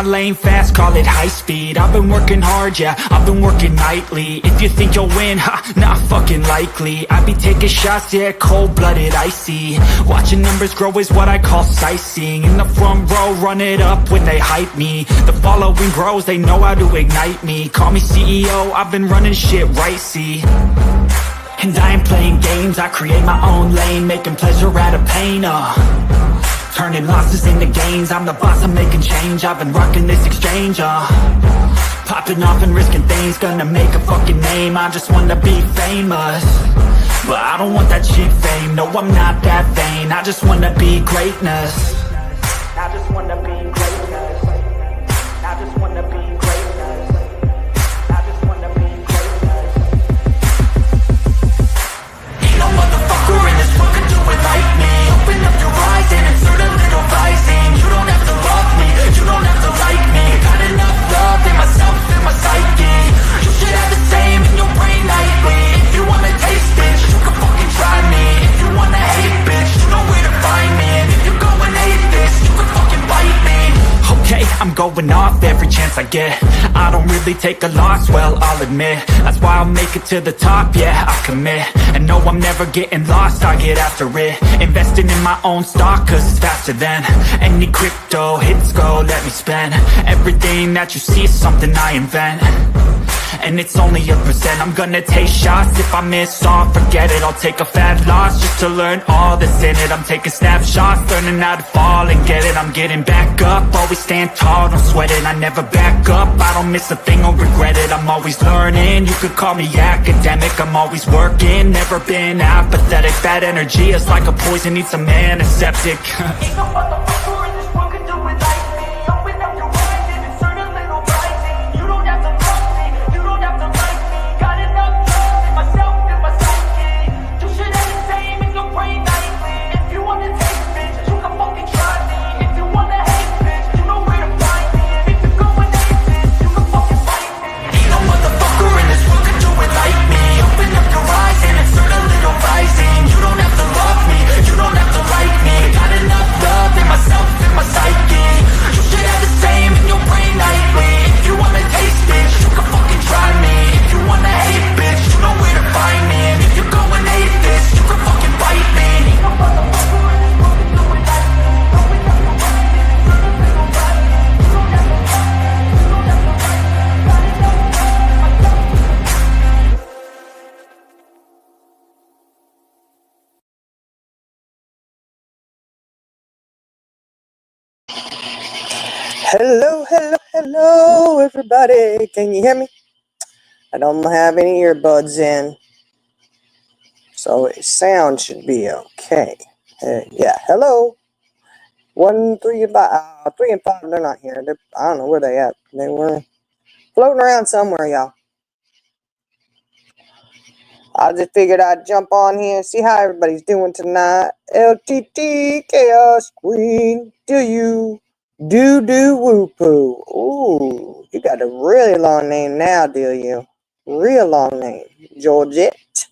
lane fast, call it high speed. I've been working hard, yeah, I've been working nightly. If you think you'll win, not fucking likely. I be taking shots, yeah, cold-blooded, icy. Watching numbers grow is what I call sightseeing. In the front row, run it up when they hype me. The following grows, they know how to ignite me. Call me CEO, I've been running shit right, see. And I ain't playing games, I create my own lane, making pleasure out of pain, turning losses into gains. I'm the boss, I'm making change. I've been rocking this exchange, popping off and risking things. Gonna make a fucking name. I just wanna be famous, but I don't want that cheap fame. No, I'm not that vain. I just wanna be greatness. I just wanna be greatness. I just wanna be greatness. I just wanna be greatness. Ain't no motherfucker in this world can do it like me. Open up your eyes and insert a little rising. You don't have to love me, you don't have to like me. Got enough love in myself, in my psyche. You should have the same in your brain nightly. If you wanna taste, bitch, you can fucking try me. If you wanna hate, bitch, you know where to find me. And if you're going hate this, you can fucking bite me. Okay, I'm going off every chance I get. I don't really take a loss, well, I'll admit. That's why I'll make it to the top, yeah, I commit. And no, I'm never getting lost, I get after it. Investing in my own stock, cause it's faster than any crypto hits go, let me spend. Everything that you see is something I invent, and it's only a percent. I'm gonna take shots, if I miss all, forget it. I'll take a fat loss just to learn all that's in it. I'm taking snapshots, learning how to fall and get it. I'm getting back up, always stand tall, don't sweat it. I never back up, I don't miss a thing or regret it. I'm always learning, you could call me academic. I'm always working, never been apathetic. Bad energy is like a poison, needs some antiseptic. Ain't no motherfucker in this world can do it like me. Open up your eyes and insert a little rising. You don't have to love me, you don't have to like me. Got enough love in myself, in my psyche. You should have the same in your brain nightly. If you wanna taste, bitch, you can fucking try me. If you wanna hate, bitch, you know where to find me. And if you're going hate this, you can fucking fight me. Ain't no motherfucker in this world can do it like me. Open up your eyes and insert a little rising. You don't have to love me, you don't have to like me. Got enough love in myself, in my psyche. You should have the same in your brain nightly. If you wanna taste, bitch, you can fucking try me. If you wanna hate, bitch, you know where to find me. And if you're going hate this, you can fucking bite me. Ain't no motherfucker in this world can do it like me. Open up your eyes and insert a little rising. You don't have to love me, you don't have to like me. Got enough love in myself, in my psyche. Hello, hello, hello, everybody. Can you hear me? I don't have any earbuds in, so sound should be okay. Yeah, hello. 1, 3, and 5. 3 and 5, they're not here. I don't know where they at. They were floating around somewhere, y'all. I just figured I'd jump on here and see how everybody's doing tonight. LTT Chaos Queen, do you? Do woo poo. Ooh, you got a really long name now, do you? Real long name. Georgette.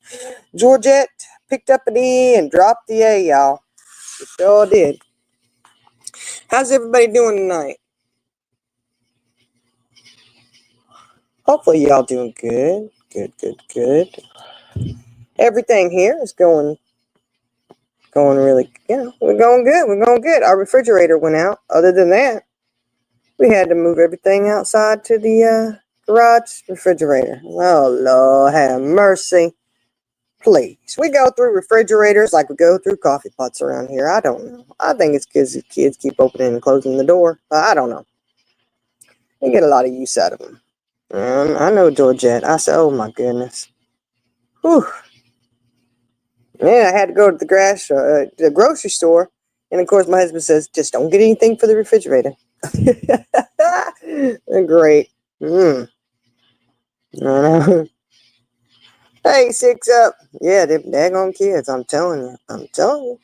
Georgette picked up an E and dropped the A, y'all. She sure did. How's everybody doing tonight? Hopefully y'all doing good. Good. Everything here is going really, we're going good. Our refrigerator went out. Other than that, we had to move everything outside to the garage refrigerator. Oh, Lord, have mercy. Please. We go through refrigerators like we go through coffee pots around here. I don't know. I think it's because the kids keep opening and closing the door. I don't know. We get a lot of use out of them. I know Georgette. I said, oh, my goodness. Whew. Yeah, I had to go to the grocery store. And, of course, my husband says, just don't get anything for the refrigerator. Great. I know. Hey, 6 up. Yeah, they're daggone kids. I'm telling you.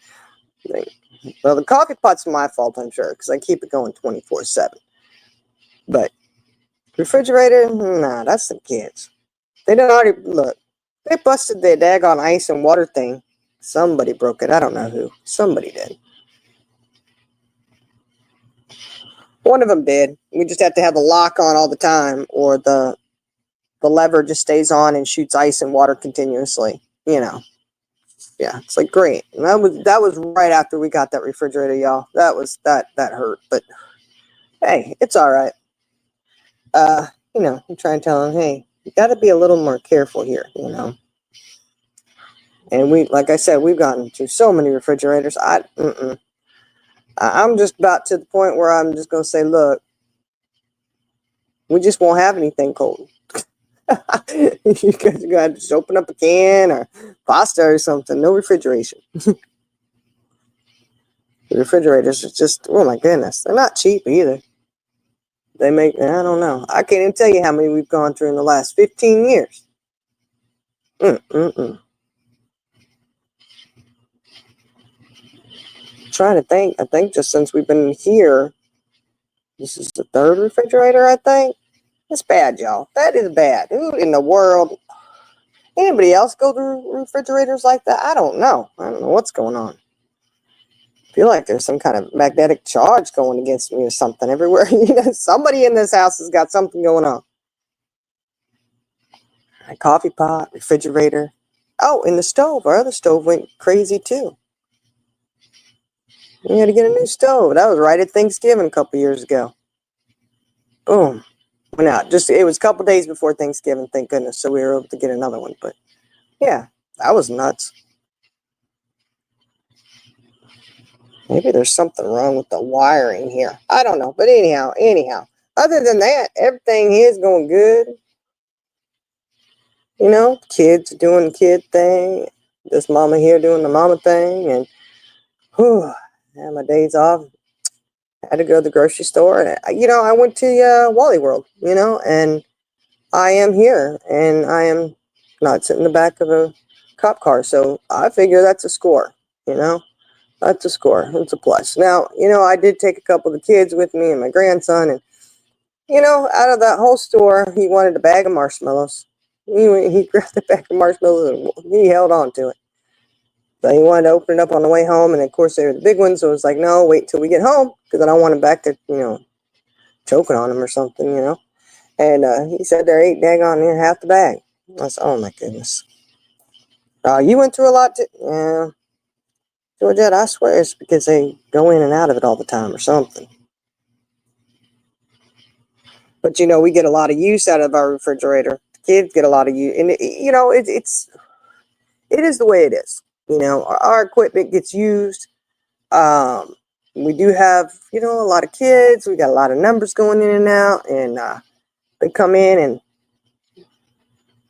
Well, the coffee pot's my fault, I'm sure, because I keep it going 24/7. But refrigerator, nah, that's the kids. They done already, look, they busted their daggone ice and water thing. Somebody broke it. I don't know who. Somebody did. One of them did. We just have to have the lock on all the time, or the lever just stays on and shoots ice and water continuously. Yeah, it's like great. And that was right after we got that refrigerator, y'all. That hurt, but hey, it's all right. I'm trying to tell them, hey, you got to be a little more careful here, And like I said, we've gotten through so many refrigerators. I'm just about to the point where I'm just going to say, look, we just won't have anything cold. You guys got to just open up a can or pasta or something. No refrigeration. The refrigerators are just, oh my goodness, they're not cheap either. They make, I don't know. I can't even tell you how many we've gone through in the last 15 years. Trying to think. I think just since we've been here, this is the third refrigerator, I think. It's bad, y'all. That is bad. Who in the world? Anybody else go through refrigerators like that? I don't know. I don't know what's going on. I feel like there's some kind of magnetic charge going against me or something everywhere. Somebody in this house has got something going on. A coffee pot, refrigerator. Oh, and the stove. Our other stove went crazy too. We had to get a new stove. That was right at Thanksgiving a couple years ago. Boom. Went out. It was a couple days before Thanksgiving, thank goodness. So we were able to get another one. But yeah, that was nuts. Maybe there's something wrong with the wiring here. I don't know. But anyhow. Other than that, everything here is going good. Kids doing the kid thing. This mama here doing the mama thing. And had my days off. I had to go to the grocery store. And, I went to Wally World, and I am here. And I am not sitting in the back of a cop car. So I figure that's a score, That's a score. It's a plus. Now, I did take a couple of the kids with me and my grandson. And, out of that whole store, he wanted a bag of marshmallows. He grabbed the bag of marshmallows and he held on to it. But he wanted to open it up on the way home. And, of course, they were the big ones. So it was like, no, wait till we get home because I don't want him back there, choking on him or something, And he said there ate daggone near half the bag. I said, oh, my goodness. You went through a lot too? Yeah. Georgette, I swear it's because they go in and out of it all the time or something. But, we get a lot of use out of our refrigerator. Kids get a lot of use. And, it is the way it is. Our equipment gets used. We do have, a lot of kids. We got a lot of numbers going in and out. And they come in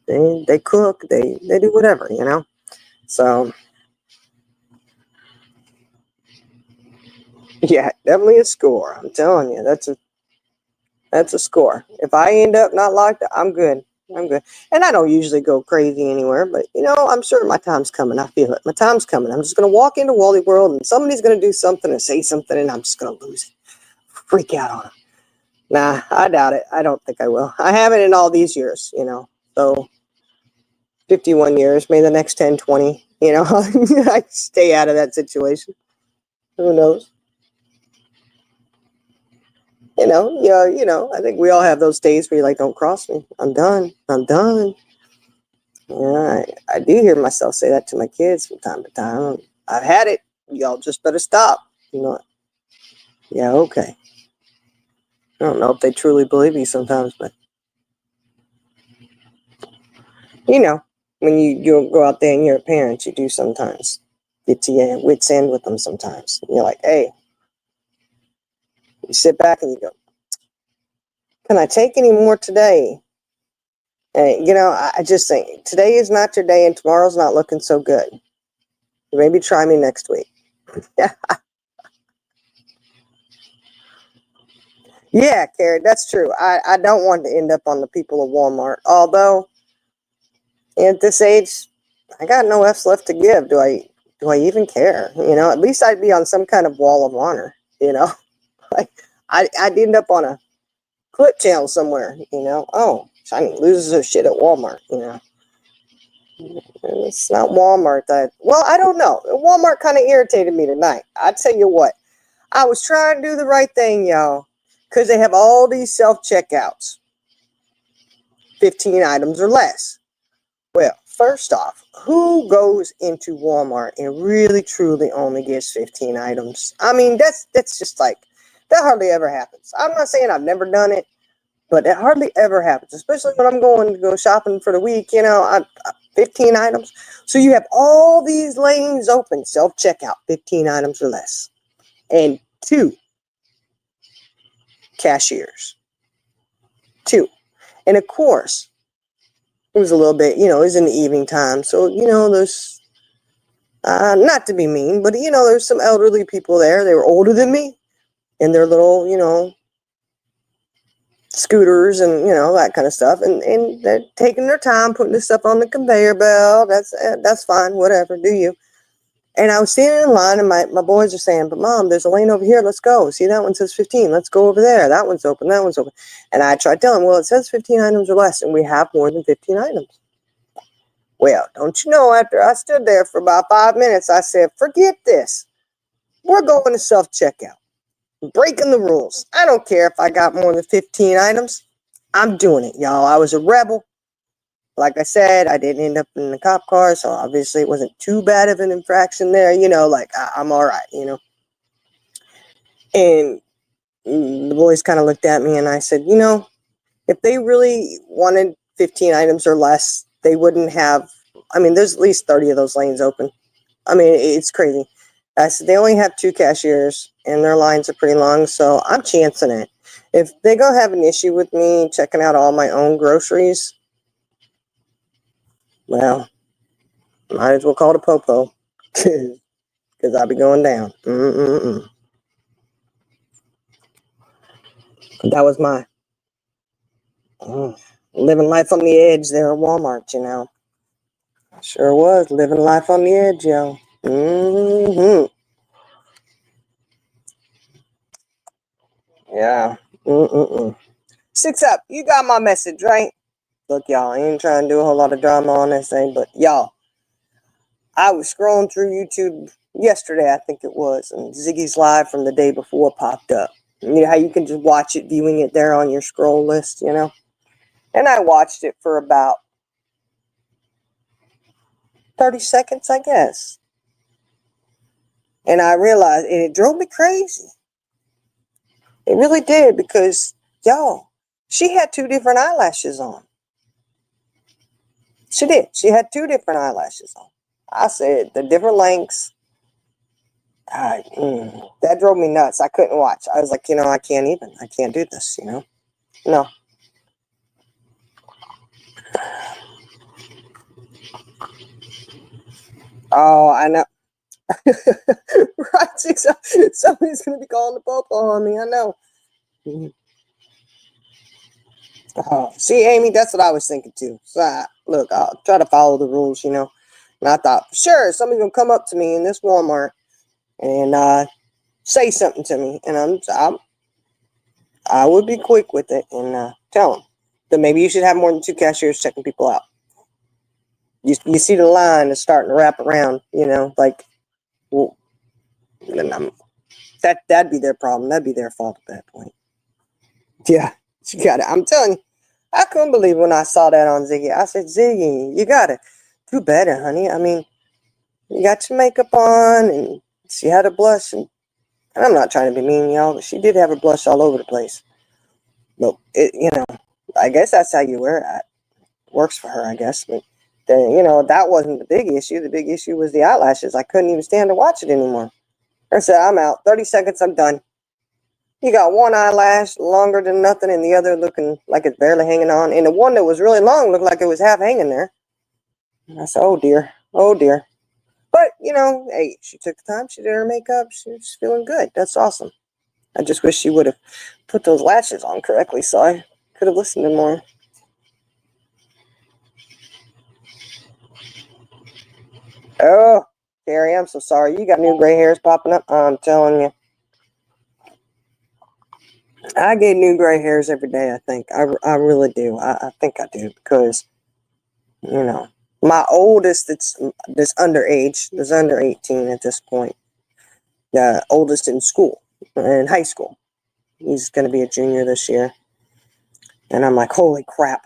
and they cook. They do whatever, So... yeah, definitely a score. I'm telling you, that's a score. If I end up not locked up, I'm good. And I don't usually go crazy anywhere, but I'm sure my time's coming. I feel it. My time's coming. I'm just gonna walk into Wally World and somebody's gonna do something or say something, and I'm just gonna lose it, freak out on them. Nah, I doubt it. I don't think I will. I haven't in all these years, So 51 years, maybe the next 10, 20. I stay out of that situation. Who knows? I think we all have those days where you're like, don't cross me. I'm done. Yeah, I do hear myself say that to my kids from time to time. I've had it. Y'all just better stop. Yeah, okay. I don't know if they truly believe me sometimes, but when you go out there and you're a parent, you do sometimes get to your wit's end with them sometimes. And you're like, hey, you sit back and you go, can I take any more today? And, I just think today is not your day and tomorrow's not looking so good. Maybe try me next week. Yeah, Carrie, that's true. I don't want to end up on the people of Walmart. Although, at this age, I got no F's left to give. Do I even care? At least I'd be on some kind of wall of honor, Like, I'd end up on a clip channel somewhere, Oh, Shiny loses her shit at Walmart, It's not Walmart well, I don't know. Walmart kind of irritated me tonight. I tell you what, I was trying to do the right thing, y'all. Because they have all these self-checkouts. 15 items or less. Well, first off, who goes into Walmart and really truly only gets 15 items? I mean, that's just like, that hardly ever happens. I'm not saying I've never done it, but it hardly ever happens, especially when I'm going to go shopping for the week, 15 items. So you have all these lanes open, self-checkout, 15 items or less, and 2 cashiers. 2. And of course, it was a little bit, it was in the evening time. So, there's, not to be mean, but, there's some elderly people there. They were older than me in their little, scooters and, that kind of stuff. And they're taking their time putting this stuff on the conveyor belt. That's fine. Whatever. Do you? And I was standing in line and my boys are saying, but Mom, there's a lane over here. Let's go. See, that one says 15. Let's go over there. That one's open. That one's open. And I tried telling them, well, it says 15 items or less, and we have more than 15 items. Well, don't you know, after I stood there for about 5 minutes, I said, forget this. We're going to self-checkout. Breaking the rules. I don't care if I got more than 15 items. I'm doing it, y'all. I was a rebel. Like I said, I didn't end up in the cop car, so obviously it wasn't too bad of an infraction there. I'm all right, And the boys kind of looked at me and I said, if they really wanted 15 items or less, they wouldn't have, there's at least 30 of those lanes open. It's crazy. I said, they only have 2 cashiers and their lines are pretty long, so I'm chancing it. If they're going to have an issue with me checking out all my own groceries, well, might as well call the popo, because I'll be going down. That was my living life on the edge there at Walmart, I sure was living life on the edge, yo. Yeah. 6 up. You got my message, right? Look, y'all, I ain't trying to do a whole lot of drama on this thing, but y'all, I was scrolling through YouTube yesterday, I think it was, and Ziggy's Live from the day before popped up. You know how you can just watch it, viewing it there on your scroll list, And I watched it for about 30 seconds, I guess. And I realized, and it drove me crazy. It really did, because, y'all, she had 2 different eyelashes on. She did. She had 2 different eyelashes on. I said, the different lengths. That drove me nuts. I couldn't watch. I was like, I can't do this, No. Oh, I know. Right. Somebody's going to be calling the popo on me. I know. Oh, see, Amy, that's what I was thinking too. So, look, I'll try to follow the rules, And I thought, sure, somebody's going to come up to me in this Walmart and say something to me. And I would be quick with it and tell them that maybe you should have more than 2 cashiers checking people out. You see the line is starting to wrap around, well, then that'd be their problem. That'd be their fault at that point. Yeah, you got it. I'm telling you, I couldn't believe when I saw that on Ziggy. I said, Ziggy, you got to do better, honey. You got your makeup on, and she had a blush, and I'm not trying to be mean, y'all, but she did have a blush all over the place. But I guess that's how you wear it. Works for her, I guess. But that wasn't the big issue. The big issue was the eyelashes. I couldn't even stand to watch it anymore. I said, I'm out. 30 seconds, I'm done. You got one eyelash longer than nothing, and the other looking like it's barely hanging on. And the one that was really long looked like it was half hanging there. And I said, oh dear. But, hey, she took the time. She did her makeup. She's feeling good. That's awesome. I just wish she would have put those lashes on correctly so I could have listened to more. Oh, Carrie, I'm so sorry. You got new gray hairs popping up. I'm telling you. I get new gray hairs every day, I think. I really do. I think I do because, my oldest that's underage, is under 18 at this point. The oldest in school, in high school. He's going to be a junior this year. And I'm like, holy crap.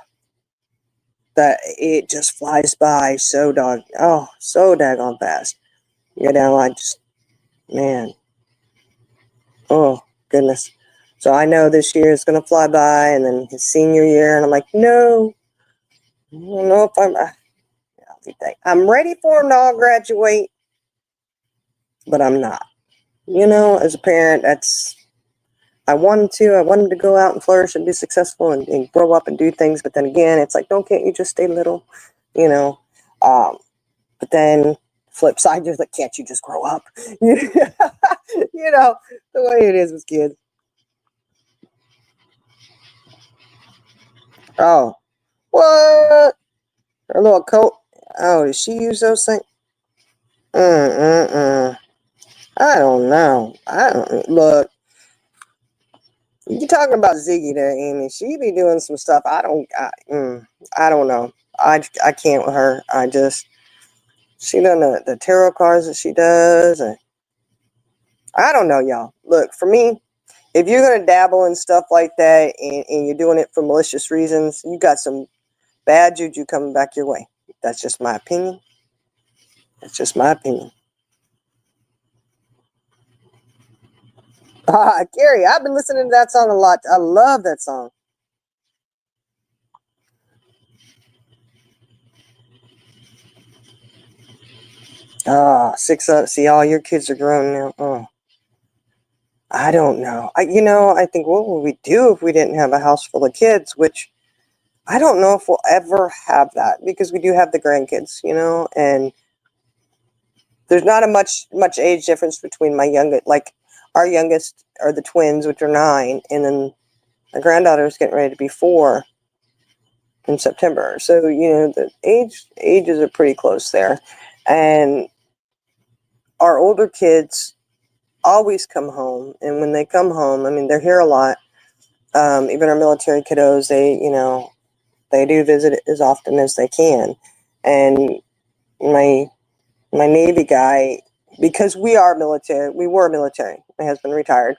That it just flies by so daggone fast. You know, man. Oh, goodness. So I know this year is going to fly by, and then his senior year, and I'm like, no. I don't know if I'm ready for him to all graduate, but I'm not. You know, as a parent, I want him to go out and flourish and be successful and grow up and do things. But then again, it's like, can't you just stay little? You know, but then flip side, just like, can't you just grow up? You know, the way it is with kids. Oh, what? Her little coat. Oh, did she use those things? I don't know. Look. You talking about Ziggy there, Amy? She be doing some stuff. I don't know. I can't with her. She done the tarot cards that she does. And I don't know, y'all. Look, for me, if you're gonna dabble in stuff like that and you're doing it for malicious reasons, you got some bad juju coming back your way. That's just my opinion. That's just my opinion. Gary, I've been listening to that song a lot. I love that song. Six up. See, all your kids are grown now. Oh, I don't know. I think what would we do if we didn't have a house full of kids? Which I don't know if we'll ever have that, because we do have the grandkids, and there's not a much age difference between our youngest are the twins, which are 9, and then my granddaughter is getting ready to be 4 in September. So, the ages are pretty close there. And our older kids always come home. And when they come home, I mean, they're here a lot. Even our military kiddos, they do visit as often as they can. And my Navy guy, because we were military. My husband retired.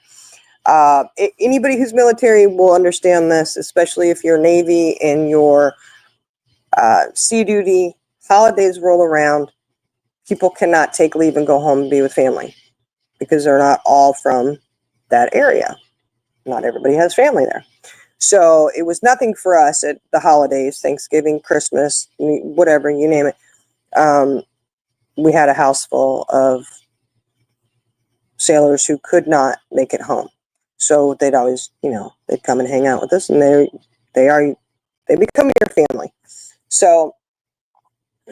Anybody who's military will understand this, especially if you're Navy and your sea duty, holidays roll around, people cannot take leave and go home and be with family because they're not all from that area. Not everybody has family there. So it was nothing for us at the holidays, Thanksgiving, Christmas, whatever, you name it. We had a house full of sailors who could not make it home. So they'd always, they'd come and hang out with us, and they become your family. So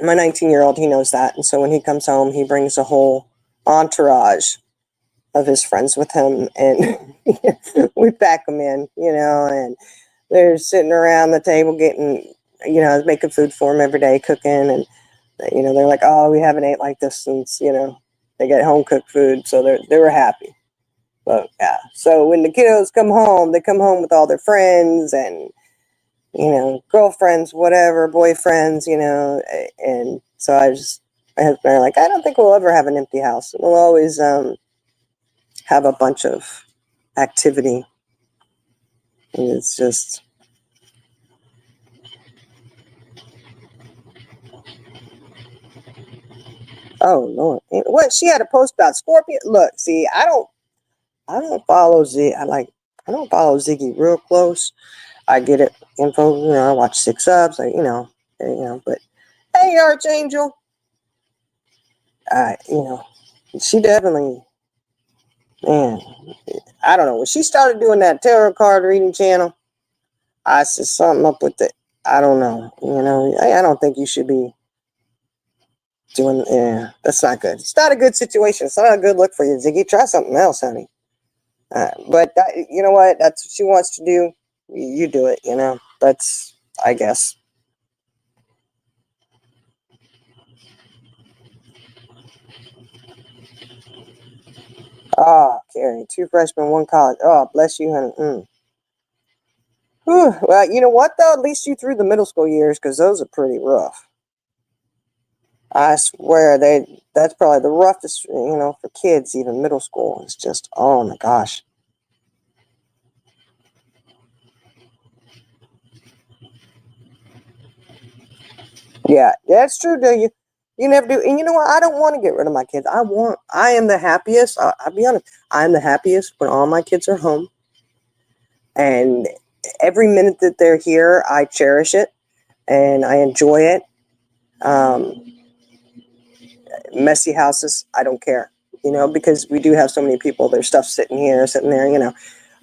my 19-year-old, he knows that. And so when he comes home, he brings a whole entourage of his friends with him, and we pack them in, and they're sitting around the table getting, making food for him every day, cooking, and, they're like, oh, we haven't ate like this since, they get home cooked food. So they were happy. But yeah, so when the kiddos come home, they come home with all their friends and, girlfriends, whatever, boyfriends, and so my husband and I are like, I don't think we'll ever have an empty house. We'll always have a bunch of activity. And it's just, oh Lord, what she had a post about Scorpio. Look, see, I don't follow I don't follow Ziggy real close. I get it info, I watch 6 Ups, but hey, Archangel, she definitely, man, I don't know. When she started doing that tarot card reading channel, I said something up with it. I don't know. I don't think you should be doing. Yeah, that's not good. It's not a good situation. It's not a good look for you, Ziggy. Try something else, honey. But you know what? That's what she wants to do. You do it. That's, I guess. Carrie, 2 freshmen, 1 college. Oh, bless you, honey. Whew. Well, you know what, though? At least you through the middle school years, because those are pretty rough. I swear, that's probably the roughest, for kids, even middle school. It's just, oh my gosh. Yeah, that's true. Do you? You never do. And you know what? I don't want to get rid of my kids. I am the happiest. I'll be honest. I'm the happiest when all my kids are home. And every minute that they're here, I cherish it and I enjoy it. Messy houses, I don't care, because we do have so many people. There's stuff sitting here, sitting there,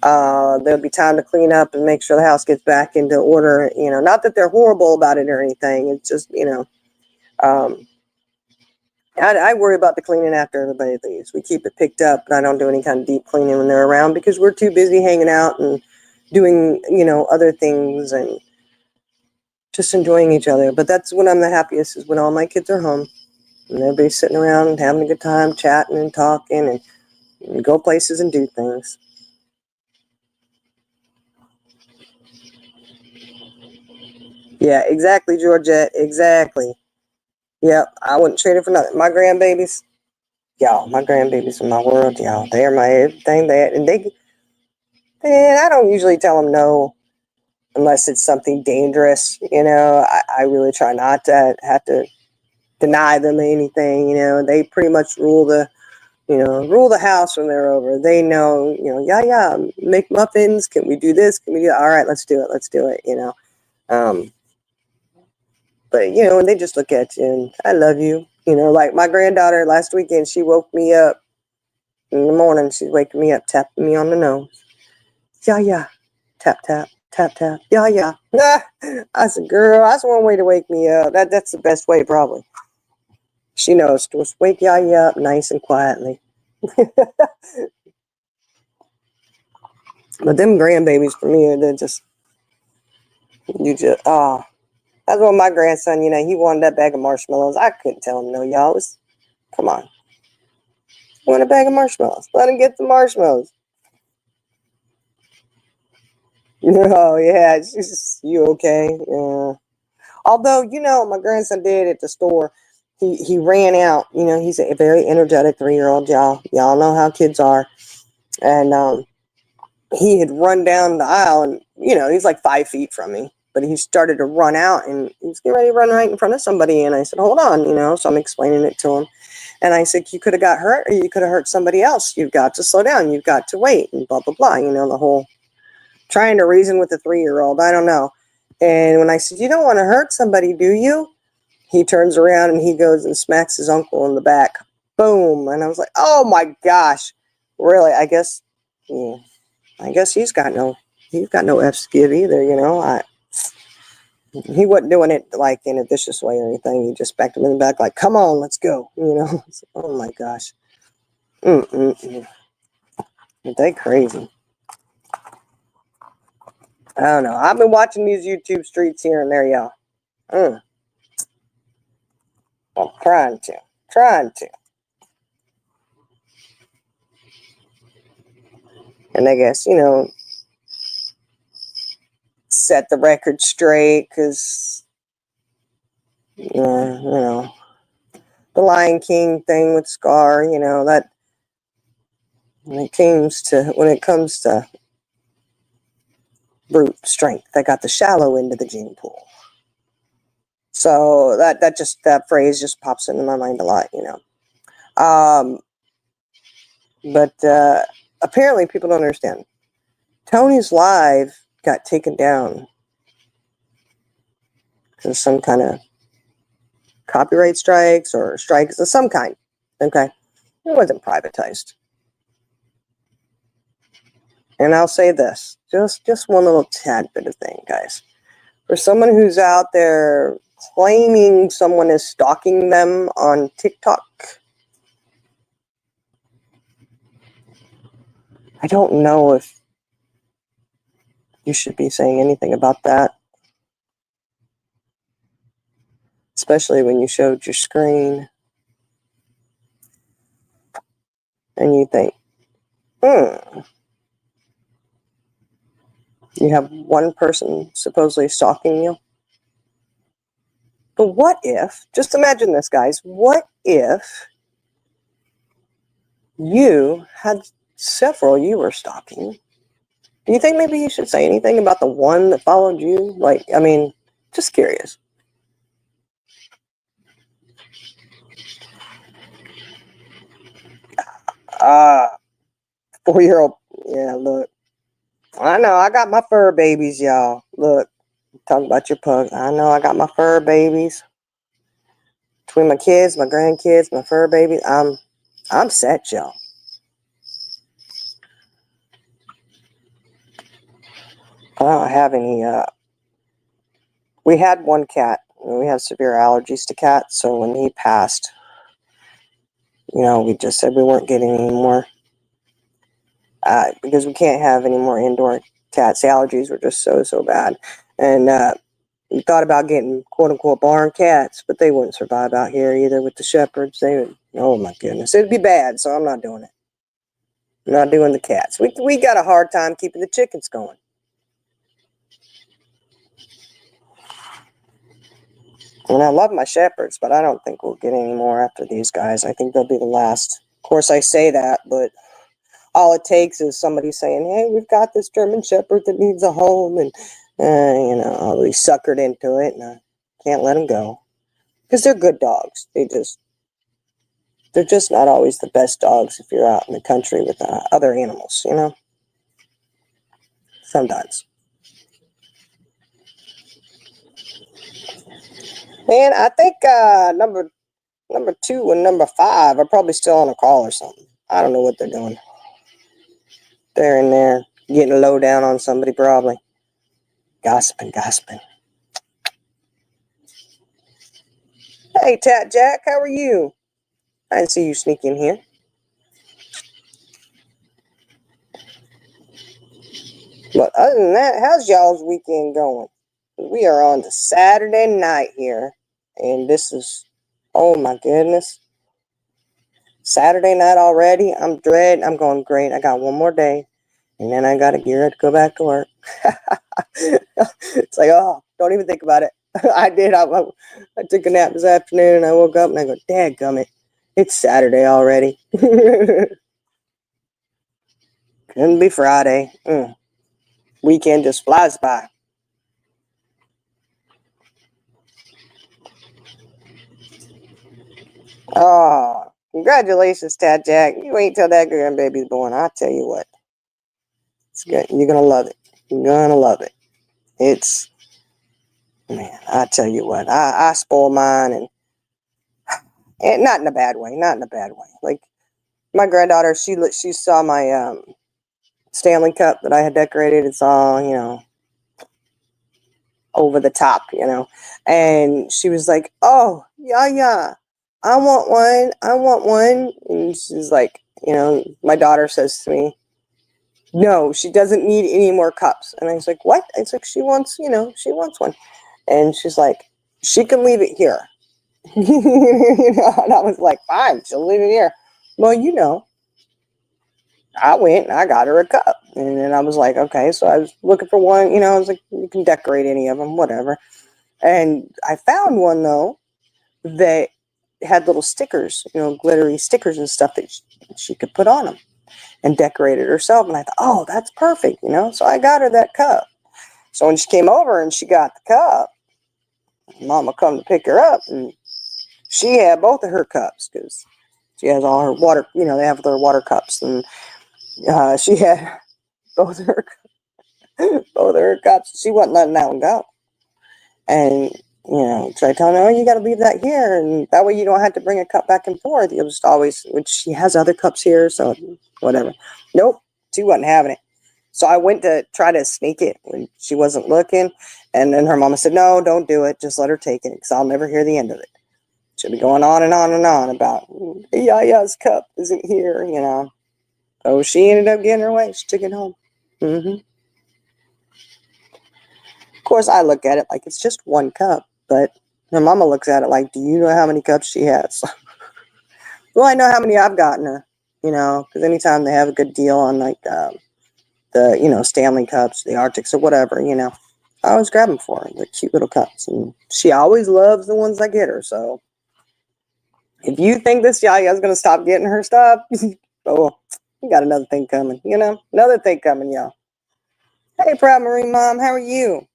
there'll be time to clean up and make sure the house gets back into order, not that they're horrible about it or anything. It's just, I worry about the cleaning after everybody leaves. We keep it picked up, but I don't do any kind of deep cleaning when they're around because we're too busy hanging out and doing, other things and just enjoying each other. But that's when I'm the happiest, is when all my kids are home and everybody's sitting around and having a good time, chatting and talking and go places and do things. Yeah, exactly, Georgette. Exactly. Yep, I wouldn't trade it for nothing. My grandbabies, my grandbabies are my world, They're my everything. I don't usually tell them no unless it's something dangerous. I really try not to have to deny them anything. They pretty much rule the house when they're over. They know, make muffins. Can we do this? Can we do that? All right, let's do it. But, and they just look at you and I love you. Like my granddaughter last weekend, she woke me up in the morning. She's waking me up, tapping me on the nose. Yeah. Tap, tap, tap, tap. Yeah. I said, girl, that's one way to wake me up. That's the best way, probably. She knows to just wake up nice and quietly. But them grandbabies for me, they're just, that's what my grandson, he wanted that bag of marshmallows. I couldn't tell him no, y'all. Come on. You want a bag of marshmallows? Let him get the marshmallows. Oh, yeah. It's just, you okay? Yeah. Although, my grandson did at the store. He ran out. He's a very energetic 3-year-old, y'all. Y'all know how kids are. And he had run down the aisle and, he's like 5 feet from me. But he started to run out and he was getting ready to run right in front of somebody. And I said, hold on, so I'm explaining it to him. And I said, you could have got hurt or you could have hurt somebody else. You've got to slow down. You've got to wait and blah, blah, blah. The whole trying to reason with a 3-year-old. I don't know. And when I said, you don't want to hurt somebody, do you? He turns around and he goes and smacks his uncle in the back. Boom. And I was like, oh my gosh. Really? I guess he's got no F's to give either, he wasn't doing it like in a vicious way or anything. He just backed him in the back like, come on, let's go. Oh my gosh. Aren't they crazy? I don't know. I've been watching these YouTube streets here and there, y'all. I'm trying to. And I guess, set the record straight because, the Lion King thing with Scar, that when it comes to brute strength, I got the shallow end of the gene pool. So that phrase just pops into my mind a lot, But apparently people don't understand. Tony's live got taken down because of some kind of copyright strikes or strikes of some kind. Okay. It wasn't privatized. And I'll say this, just one little tad bit of thing, guys. For someone who's out there claiming someone is stalking them on TikTok, I don't know if you should be saying anything about that. Especially when you showed your screen and you think, you have one person supposedly stalking you. But what if, just imagine this, guys, what if you had several you were stalking? Do you think maybe you should say anything about the one that followed you? Just curious. 4-year-old. Yeah, look. I know. I got my fur babies, y'all. Look. Talk about your pug. I know I got my fur babies. Between my kids, my grandkids, my fur babies, I'm set, y'all. I don't have any. We had one cat. We have severe allergies to cats, so when he passed, we just said we weren't getting any more because we can't have any more indoor cats. The allergies were just so bad, and we thought about getting quote unquote barn cats, but they wouldn't survive out here either with the shepherds. They would. Oh my goodness, it'd be bad. So I'm not doing it. I'm not doing the cats. We got a hard time keeping the chickens going. And I love my shepherds, but I don't think we'll get any more after these guys. I think they'll be the last. Of course, I say that, but all it takes is somebody saying, hey, we've got this German shepherd that needs a home, and, I'll be suckered into it, and I can't let them go. Because they're good dogs. They're just not always the best dogs if you're out in the country with other animals, Sometimes. And I think number 2 and number 5 are probably still on a call or something. I don't know what they're doing. They're in there getting low down on somebody probably. Gossiping. Hey, Tat Jack, how are you? I didn't see you sneak in here. But other than that, how's y'all's weekend going? We are on to Saturday night here. And this is, oh my goodness. Saturday night already. I'm going great. I got one more day. And then I got to gear up to go back to work. It's like, oh, don't even think about it. I did. I took a nap this afternoon and I woke up and I go, dadgummit, it's Saturday already. Couldn't be Friday. Weekend just flies by. Oh, congratulations, Tad Jack. You wait till that grandbaby's born. I'll tell you what. It's good. You're going to love it. You're going to love it. Man, I tell you what. I spoil mine and not in a bad way. Not in a bad way. Like my granddaughter, she saw my Stanley Cup that I had decorated. It's all, over the top, and she was like, oh, yeah, I want one. And she's like, my daughter says to me, no, she doesn't need any more cups. And I was like, what? It's like, she wants one. And she's like, she can leave it here. And I was like, fine, she'll leave it here. Well, I went and I got her a cup. And then I was like, okay, so I was looking for one, I was like, you can decorate any of them, whatever. And I found one, though, that had little stickers, glittery stickers and stuff that she could put on them and decorate it herself. And I thought, oh, that's perfect, So I got her that cup. So when she came over and she got the cup, Mama come to pick her up, and she had both of her cups because she has all her water, they have their water cups. And she had both of her cups. She wasn't letting that one go. And try telling her, oh, you got to leave that here, and that way you don't have to bring a cup back and forth. You'll just always, which she has other cups here, so whatever. Nope, she wasn't having it. So I went to try to sneak it when she wasn't looking, and then her mama said, no, don't do it. Just let her take it, because I'll never hear the end of it. She'll be going on and on and on about, Yaya's cup isn't here, Oh, she ended up getting her way. She took it home. Of course, I look at it like it's just one cup, but her mama looks at it like, do you know how many cups she has? Well, I know how many I've gotten her, because anytime they have a good deal on like the, Stanley Cups, the Arctics or whatever, I always grab them for her. They're cute little cups. And she always loves the ones I get her. So if you think this Yaya's going to stop getting her stuff, oh, you got another thing coming, another thing coming, y'all. Hey, Proud Marine Mom, how are you?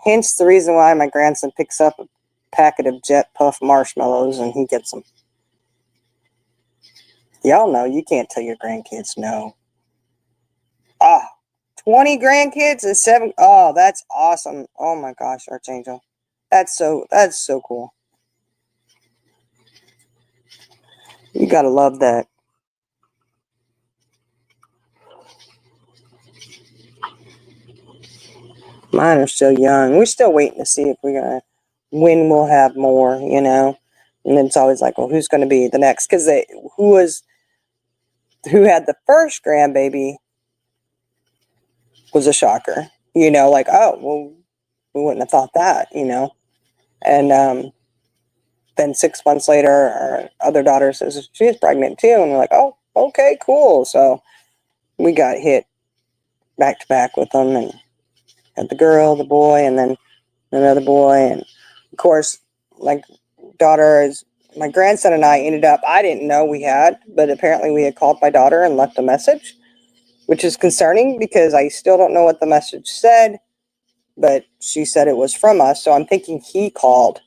Hence the reason why my grandson picks up a packet of Jet Puff marshmallows and he gets them. Y'all know you can't tell your grandkids no. 20 grandkids and 7. Oh, that's awesome. Oh my gosh, Archangel. That's so cool. You gotta love that. Mine are still young. We're still waiting to see if when we'll have more, you know. And it's always like, well, who's going to be the next? Because who had the first grandbaby was a shocker, you know. Like, oh, well, we wouldn't have thought that, you know. And then 6 months later, our other daughter says she's pregnant too, and we're like, oh, okay, cool. So we got hit back to back with them, and had the girl, the boy, and then another boy. And of course, my grandson and I ended up, I didn't know we had, but apparently we had called my daughter and left a message, which is concerning because I still don't know what the message said, but she said it was from us. So I'm thinking he called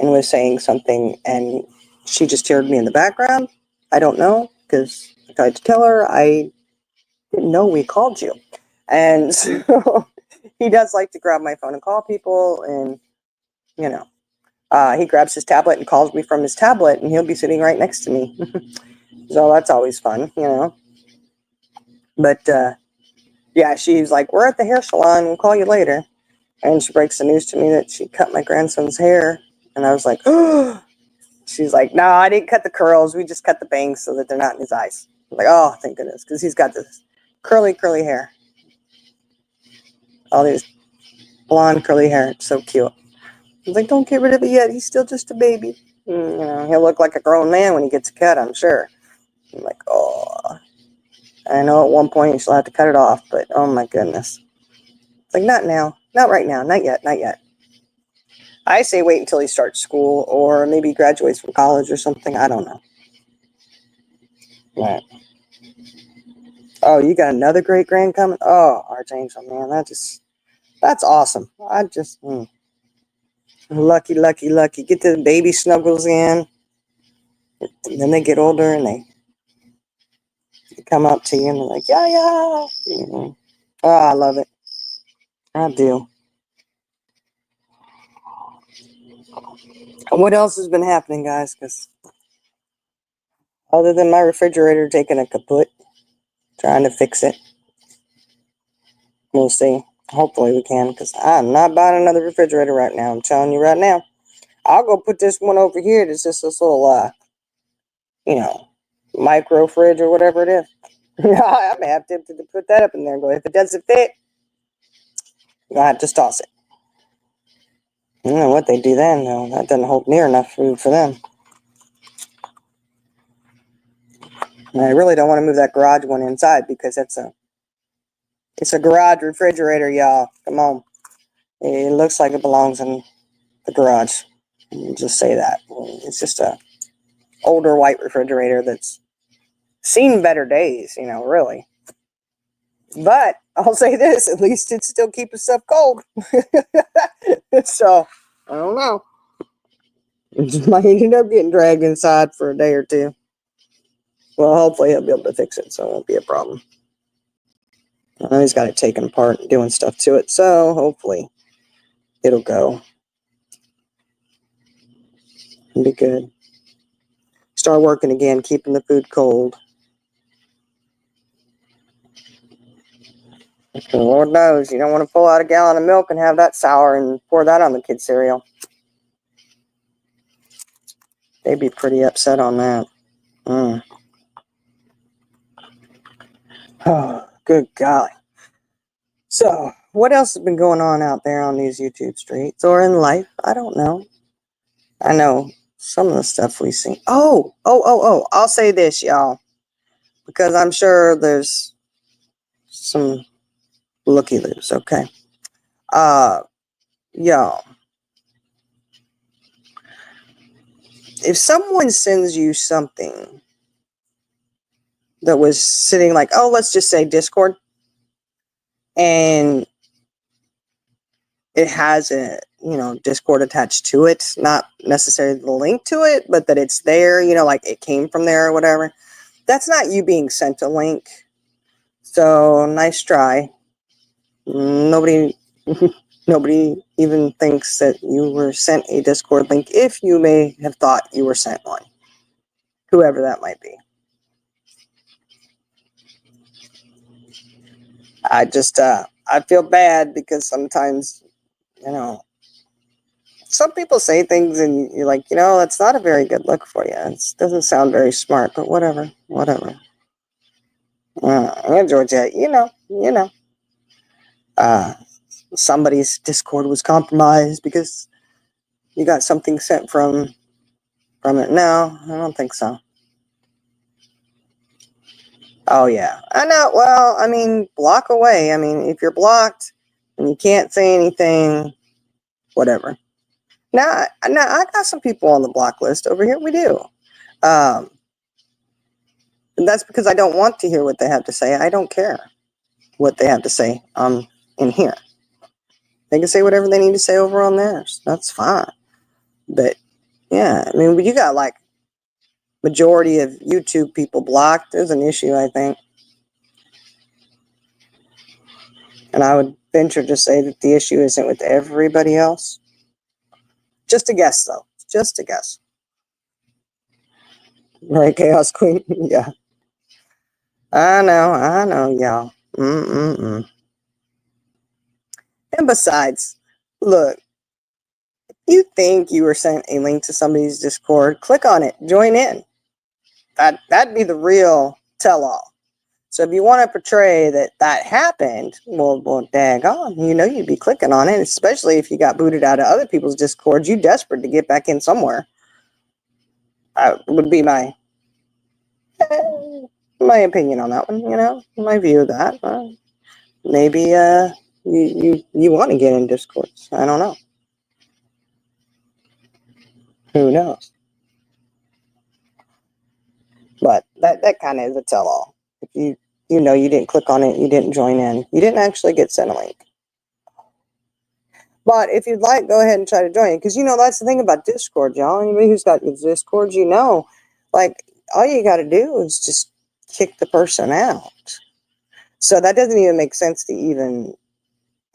and was saying something, and she just heard me in the background. I don't know, because I tried to tell her I didn't know we called you. And so he does like to grab my phone and call people, and, you know, he grabs his tablet and calls me from his tablet, and he'll be sitting right next to me. So that's always fun, you know. But, yeah, she's like, we're at the hair salon. We'll call you later. And she breaks the news to me that she cut my grandson's hair. And I was like, oh. She's like, no, I didn't cut the curls. We just cut the bangs so that they're not in his eyes. I'm like, oh, thank goodness, because he's got this curly hair. All these blonde curly hair. It's so cute. I was like, don't get rid of it yet. He's still just a baby. You know, he'll look like a grown man when he gets a cut, I'm sure. I'm like, oh. I know at one point she'll have to cut it off, but oh my goodness. It's like, not now. Not right now. Not yet. Not yet. I say wait until he starts school or maybe graduates from college or something. I don't know. Right. Oh, you got another great grand coming? Oh, Archangel, man, that's awesome. Lucky. Get the baby snuggles in. And then they get older and they come up to you and they're like, yeah. You know. Oh, I love it. I do. What else has been happening, guys? Because other than my refrigerator taking a kaput, trying to fix it, we'll see. Hopefully we can, because I'm not buying another refrigerator right now. I'm telling you right now. I'll go put this one over here. It's just this little, you know, micro fridge or whatever it is. I may have tempted to put that up in there and go, if it doesn't fit, I'll have to toss it. I don't know what they do then, though. That doesn't hold near enough food for them. And I really don't want to move that garage one inside because it's a garage refrigerator, y'all. Come on. It looks like it belongs in the garage. I'll just say that. It's just a older white refrigerator that's seen better days, you know, really. But I'll say this, at least it still keeps stuff cold. So, I don't know. It just might end up getting dragged inside for a day or two. Well, hopefully he'll be able to fix it, so it won't be a problem. I know he's got it taken apart and doing stuff to it, so hopefully it'll go. It'll be good. Start working again, keeping the food cold. The Lord knows you don't want to pull out a gallon of milk and have that sour and pour that on the kids' cereal. They'd be pretty upset on that. Oh, good golly. So, what else has been going on out there on these YouTube streets or in life? I don't know. I know some of the stuff we see. Oh. I'll say this, y'all, because I'm sure there's some looky-loos, okay? Y'all, if someone sends you something that was sitting like, oh, let's just say Discord, and it has a, Discord attached to it, not necessarily the link to it, but that it's there, like it came from there or whatever. That's not you being sent a link. So nice try. Nobody even thinks that you were sent a Discord link if you may have thought you were sent one. Whoever that might be. I just, I feel bad because sometimes, some people say things and you're like, that's not a very good look for you. It doesn't sound very smart, but whatever. Yeah, Georgia, somebody's Discord was compromised because you got something sent from it. No, I don't think so. Oh, yeah. I know. Well, I mean, block away. I mean, if you're blocked and you can't say anything, whatever. Now, I got some people on the block list over here. We do. And that's because I don't want to hear what they have to say. I don't care what they have to say in here. They can say whatever they need to say over on theirs. That's fine. But, yeah, I mean, you got like majority of YouTube people blocked. There's an issue, I think. And I would venture to say that the issue isn't with everybody else. Just a guess, though. Just a guess. Right, Chaos Queen? Yeah. I know, y'all. And besides, look, if you think you were sent a link to somebody's Discord, click on it. Join in. That'd be the real tell-all. So if you want to portray that happened, well, daggone, you'd be clicking on it, especially if you got booted out of other people's Discords. You desperate to get back in somewhere. Would be my opinion on that one, my view of that. Maybe you want to get in Discords. I don't know. Who knows? But that kind of is a tell-all. If you didn't click on it, you didn't join in, you didn't actually get sent a link. But if you'd like, go ahead and try to join it. Because, that's the thing about Discord, y'all. Anybody who's got Discord, like, all you got to do is just kick the person out. So that doesn't even make sense to even,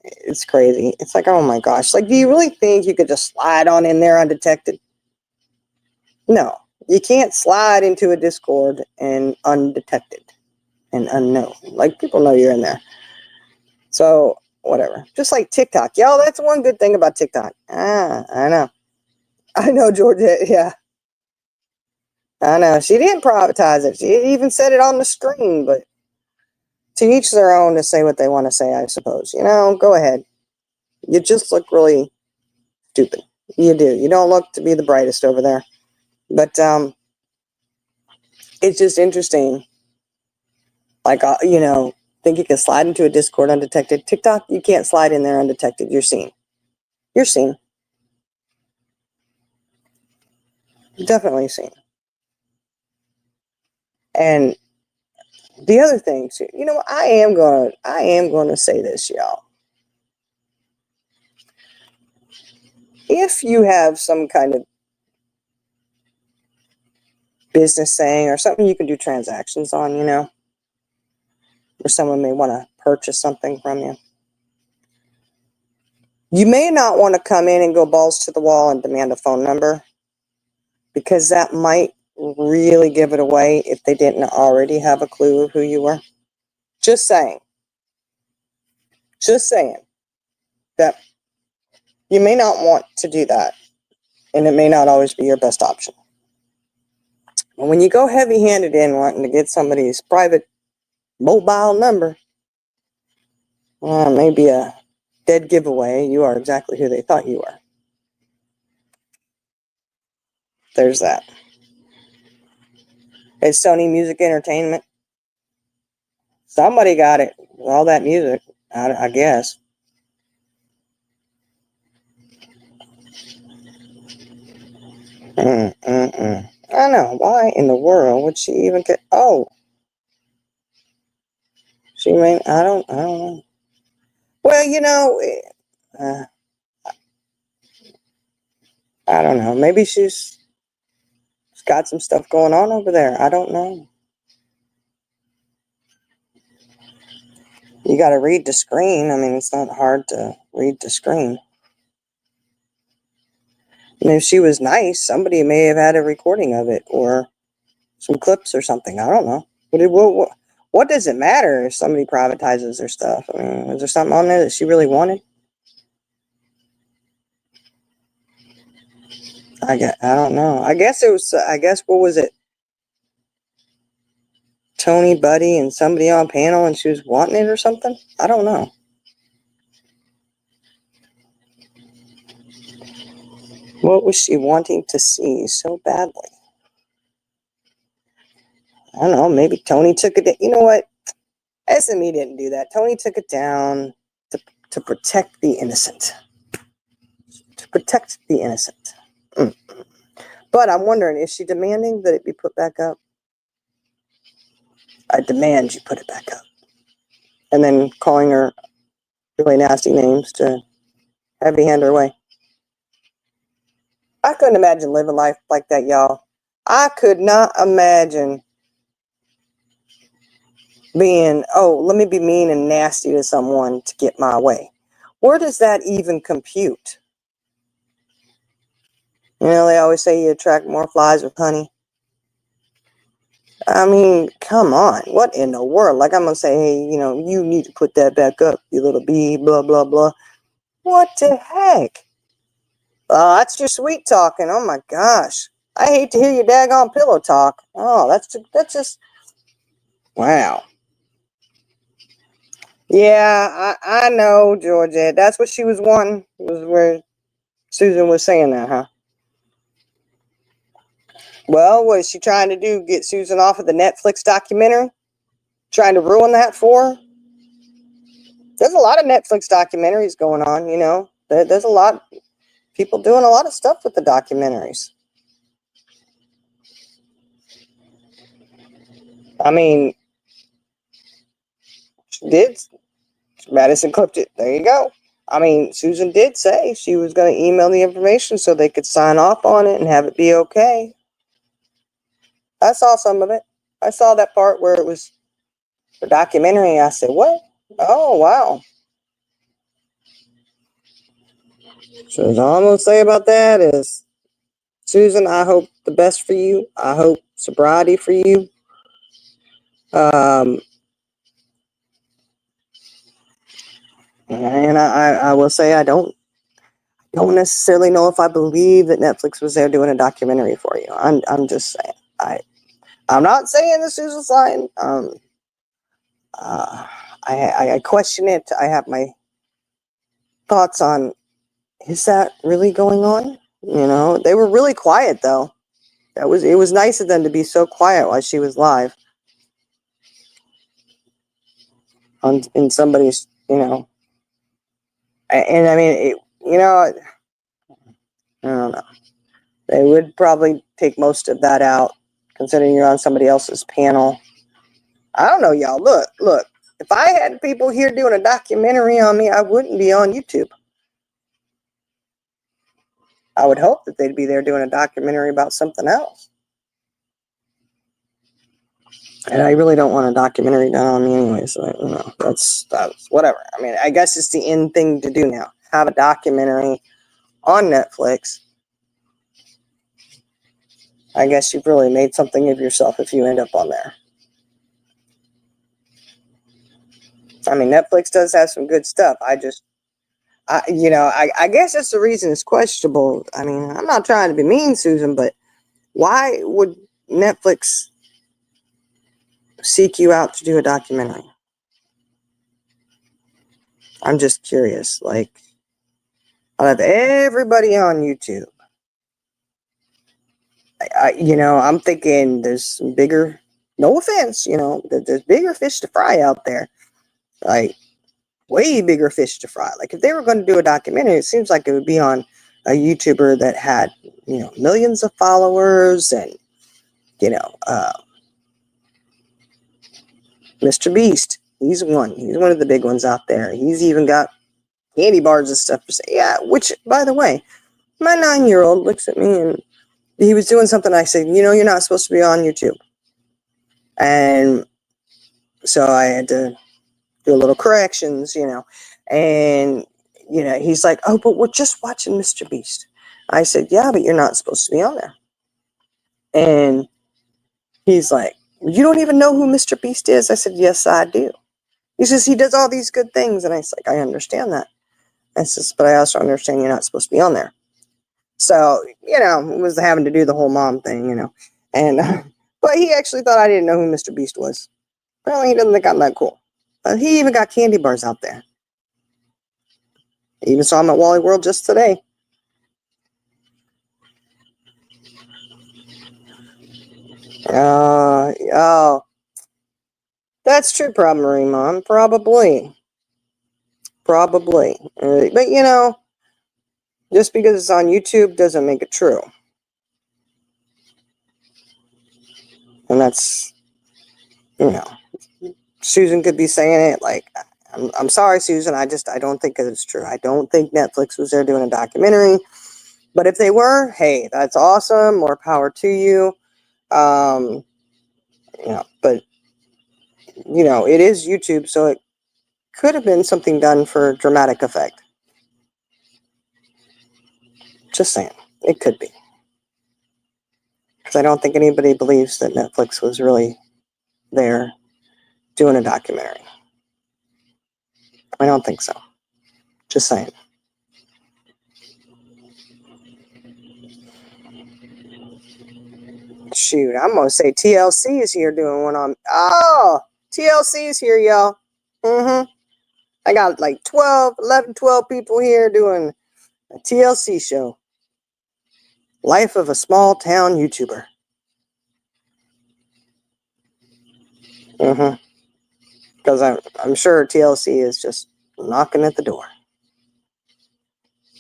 it's crazy. It's like, oh my gosh. Like, do you really think you could just slide on in there undetected? No. You can't slide into a Discord and undetected and unknown. Like, people know you're in there. So, whatever. Just like TikTok. Y'all, that's one good thing about TikTok. I know, Georgia. Yeah. I know. She didn't privatize it. She even said it on the screen, but to each their own to say what they want to say, I suppose. Go ahead. You just look really stupid. You do. You don't look to be the brightest over there. But it's just interesting. Like, think you can slide into a Discord undetected. TikTok, you can't slide in there undetected. You're seen. You're seen. Definitely seen. And the other thing, too, I am going to say this, y'all. If you have some kind of business saying or something you can do transactions on, where someone may want to purchase something from you, you may not want to come in and go balls to the wall and demand a phone number, because that might really give it away if they didn't already have a clue of who you were. Just saying that you may not want to do that, and it may not always be your best option. And when you go heavy-handed in wanting to get somebody's private mobile number, well, it may be a dead giveaway. You are exactly who they thought you were. There's that. It's Sony Music Entertainment. Somebody got it. All that music, I guess. I know. Why in the world would she even get? Oh, she may. I don't know. Well, I don't know. Maybe she's got some stuff going on over there. I don't know. You got to read the screen. I mean, it's not hard to read the screen. And if she was nice, somebody may have had a recording of it or some clips or something. I don't know. What does it matter if somebody privatizes their stuff? I mean, is there something on there that she really wanted? I don't know. I guess what was it? Tony, Buddy, and somebody on panel, and she was wanting it or something? I don't know. What was she wanting to see so badly? I don't know. Maybe Tony took it. You know what? SME didn't do that. Tony took it down to protect the innocent. To protect the innocent. But I'm wondering, is she demanding that it be put back up? I demand you put it back up. And then calling her really nasty names to heavy hand her way. I couldn't imagine living life like that, y'all. I could not imagine being, let me be mean and nasty to someone to get my way. Where does that even compute? You know, they always say you attract more flies with honey. I mean, come on. What in the world? Like, I'm going to say, hey, you know, you need to put that back up, you little bee, blah, blah, blah. What the heck? That's your sweet talking. Oh, my gosh. I hate to hear your daggone pillow talk. Oh, that's just, wow. Yeah, I know, Georgette. That's what she was wanting, was where Susan was saying that, huh? Well, what is she trying to do? Get Susan off of the Netflix documentary? Trying to ruin that for her? There's a lot of Netflix documentaries going on, you know. There's a lot of people doing a lot of stuff with the documentaries. I mean, she did. Madison clipped it. There you go. I mean, Susan did say she was going to email the information so they could sign off on it and have it be okay. I saw some of it. I saw that part where it was the documentary. I said, what? Oh, wow. So all I'm going to say about that is, Susan, I hope the best for you. I hope sobriety for you. And I will say I don't necessarily know if I believe that Netflix was there doing a documentary for you. I'm just saying. I'm not saying that Susan's lying. I question it. I have my thoughts on, is that really going on? You know, they were really quiet though. It was nice of them to be so quiet while she was live. In somebody's, you know, and I mean, I don't know. They would probably take most of that out, considering you're on somebody else's panel. I don't know, y'all. Look. If I had people here doing a documentary on me, I wouldn't be on YouTube. I would hope that they'd be there doing a documentary about something else. And I really don't want a documentary done on me anyway, so you know, that's whatever. I mean, I guess it's the in thing to do now. Have a documentary on Netflix. I guess you've really made something of yourself if you end up on there. I mean, Netflix does have some good stuff. I guess that's the reason it's questionable. I mean, I'm not trying to be mean, Susan, but why would Netflix seek you out to do a documentary? I'm just curious. Like, I'll have everybody on YouTube. I'm thinking there's some bigger, no offense, there's bigger fish to fry out there. Like, way bigger fish to fry. Like, if they were going to do a documentary, it seems like it would be on a YouTuber that had, millions of followers and, Mr. Beast. He's one of the big ones out there. He's even got candy bars and stuff to say. Yeah, which, by the way, My 9-year-old looks at me and he was doing something. I said, you're not supposed to be on YouTube. And so I had to do a little corrections, and, he's like, oh, but we're just watching Mr. Beast. I said, yeah, but you're not supposed to be on there. And he's like, you don't even know who Mr. Beast is? I said, yes, I do. He says, he does all these good things. And I was like, I understand that. I says, but I also understand you're not supposed to be on there. So, it was having to do the whole mom thing, And, but he actually thought I didn't know who Mr. Beast was. Apparently he doesn't think I'm that cool. He even got candy bars out there. I even saw him at Wally World just today. Oh, that's true, probably, Mom. Probably. But, just because it's on YouTube doesn't make it true. And that's, Susan could be saying it like, I'm sorry, Susan. I don't think it's true. I don't think Netflix was there doing a documentary. But if they were, hey, that's awesome. More power to you. But it is YouTube, so it could have been something done for dramatic effect. Just saying, it could be. Because I don't think anybody believes that Netflix was really there doing a documentary. I don't think so. Just saying. Shoot, I'm going to say TLC is here doing one on. Oh, TLC is here, y'all. I got like 12 people here doing a TLC show. Life of a small town YouTuber. Because I'm sure TLC is just knocking at the door.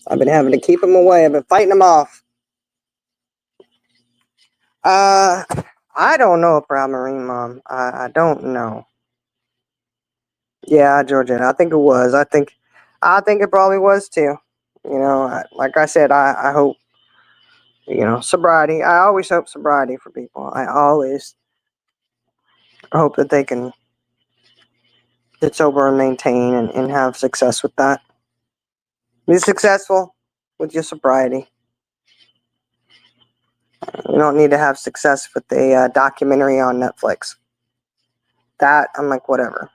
I've been having to keep them away. I've been fighting them off. I don't know, Proud Marine Mom. I don't know. Yeah, Georgette. I think it was. I think it probably was too. Like I said, I hope, sobriety. I always hope sobriety for people. I always hope that they can get sober and maintain and have success with that. Be successful with your sobriety. You don't need to have success with a documentary on Netflix. That, I'm like, whatever.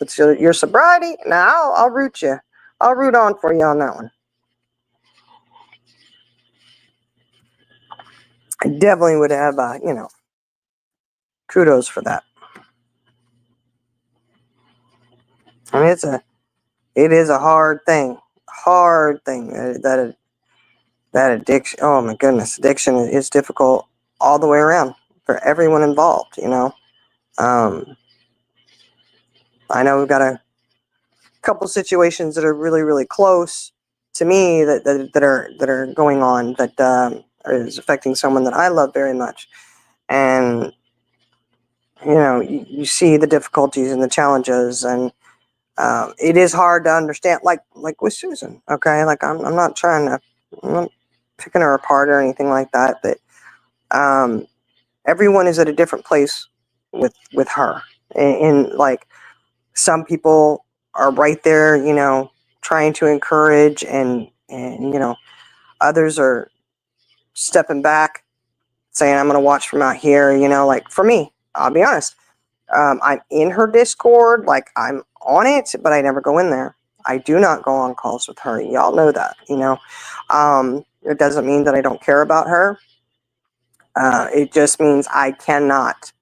It's your sobriety. Now I'll root you. I'll root on for you on that one. I definitely would have, kudos for that. And it is a hard thing. That addiction. Oh my goodness, addiction is difficult all the way around for everyone involved. I know we've got a couple situations that are really, really close to me that are going on that is affecting someone that I love very much, and you see the difficulties and the challenges, and it is hard to understand. Like with Susan, okay. Like I'm not picking her apart or anything like that, but everyone is at a different place with her, and like some people are right there, trying to encourage, and others are stepping back, saying, I'm going to watch from out here. Like for me, I'll be honest, I'm in her Discord, like I'm on it, but I never go in there. I do not go on calls with her. Y'all know that, it doesn't mean that I don't care about her. It just means I'm not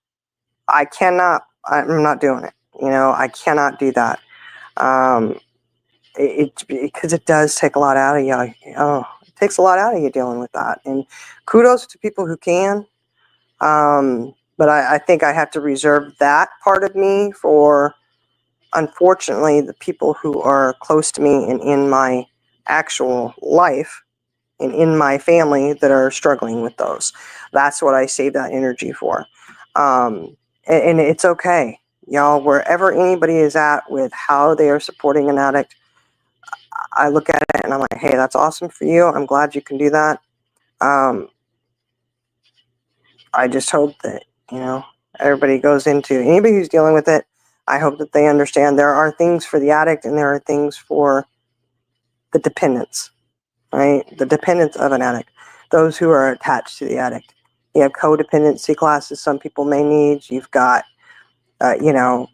doing it. I cannot do that. Because it does take a lot out of you. It takes a lot out of you dealing with that. And kudos to people who can. But I think I have to reserve that part of me for, unfortunately, the people who are close to me and in my actual life and in my family that are struggling with those. That's what I save that energy for. And it's okay. Y'all, wherever anybody is at with how they are supporting an addict, I look at it and I'm like, hey, that's awesome for you. I'm glad you can do that. I just hope that, everybody goes into, anybody who's dealing with it, I hope that they understand there are things for the addict and there are things for the dependents, right? The dependents of an addict, those who are attached to the addict. You have codependency classes some people may need. You've got, Nar-Anon,